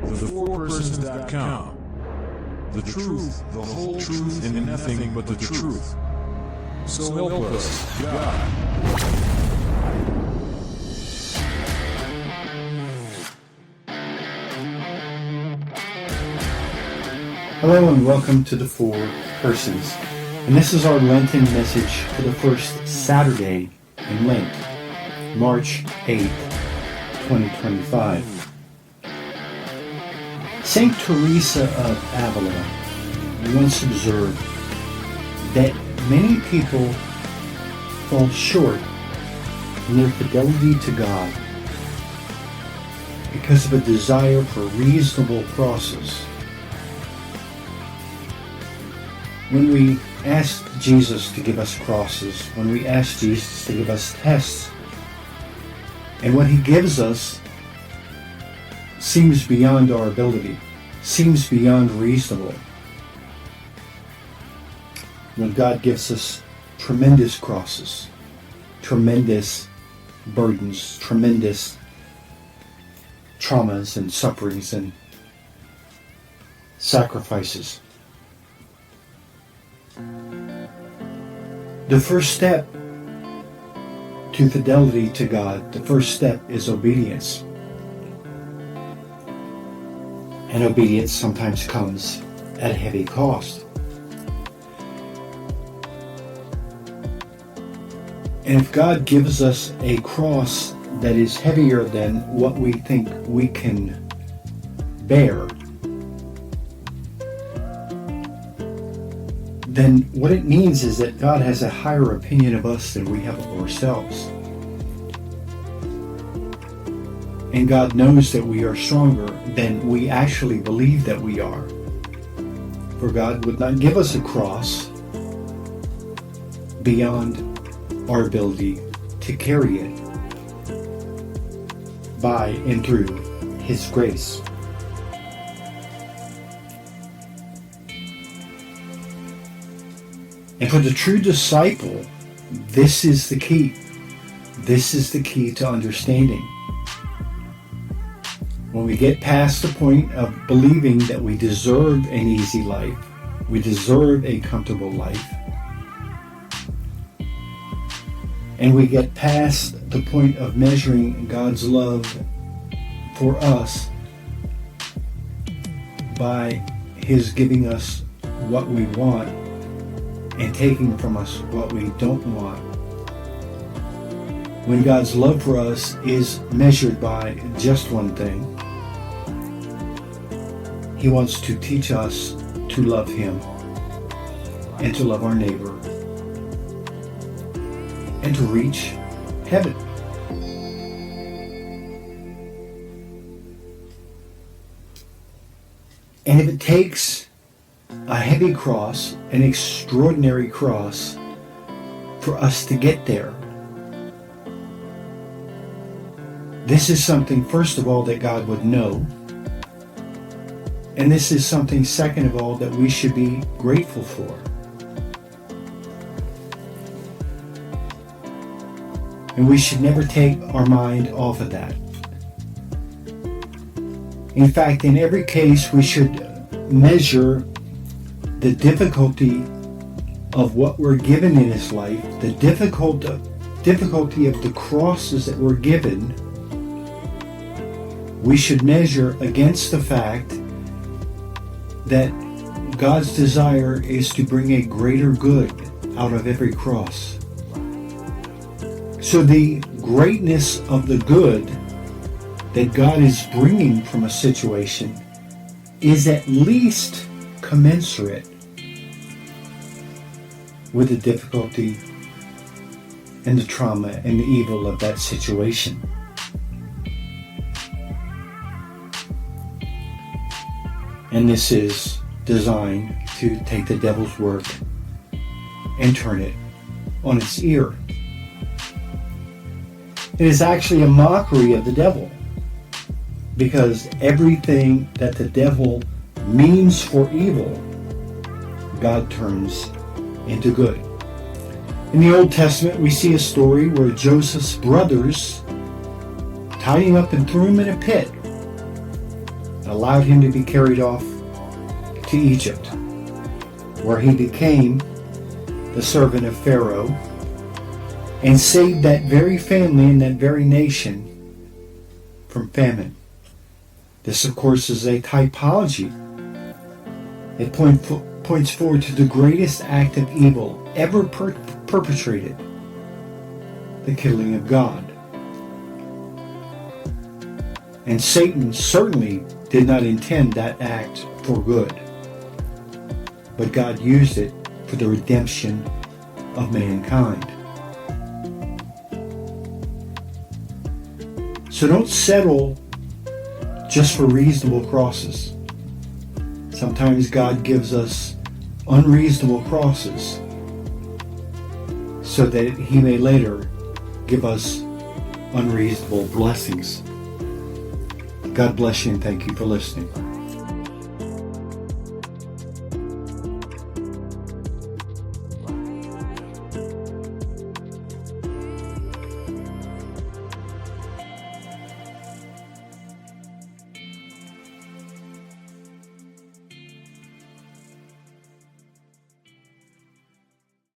thefourpersons.com. The truth, the whole truth, and nothing but the truth. So help us, God. Hello and welcome to the Four Persons. And this is our Lenten message for the first Saturday in Lent, March 8th, 2025. Saint Teresa of Avila once observed that many people fall short in their fidelity to God because of a desire for reasonable crosses. When we ask Jesus to give us crosses, when we ask Jesus to give us tests, and what he gives us seems beyond our ability, seems beyond reasonable. When God gives us tremendous crosses, tremendous burdens, tremendous traumas and sufferings and sacrifices. The first step to fidelity to God, the first step is obedience. And obedience sometimes comes at a heavy cost. And if God gives us a cross that is heavier than what we think we can bear, then what it means is that God has a higher opinion of us than we have of ourselves. And God knows that we are stronger than we actually believe that we are. For God would not give us a cross beyond our ability to carry it by and through His grace. And for the true disciple, this is the key. This is the key to understanding. When we get past the point of believing that we deserve an easy life, we deserve a comfortable life, and we get past the point of measuring God's love for us by His giving us what we want and taking from us what we don't want. When God's love for us is measured by just one thing, He wants to teach us to love Him and to love our neighbor and to reach heaven. And if it takes a heavy cross, an extraordinary cross, for us to get there, this is something, first of all, that God would know. And this is something, second of all, that we should be grateful for. And we should never take our mind off of that. In fact, in every case, we should measure the difficulty of what we're given in this life, the difficulty of the crosses that we're given. We should measure against the fact that God's desire is to bring a greater good out of every cross. So the greatness of the good that God is bringing from a situation is at least commensurate with the difficulty and the trauma and the evil of that situation. And this is designed to take the devil's work and turn it on its ear. It is actually a mockery of the devil, because everything that the devil means for evil, God turns into good. In the Old Testament, we see a story where Joseph's brothers tied him up and threw him in a pit. allowed him to be carried off to Egypt, where he became the servant of Pharaoh and saved that very family and that very nation from famine. This, of course, is a typology. It points forward to the greatest act of evil ever perpetrated, the killing of God. And Satan certainly did not intend that act for good, but God used it for the redemption of mankind. So don't settle just for reasonable crosses. Sometimes God gives us unreasonable crosses so that He may later give us unreasonable blessings. God bless you and thank you for listening.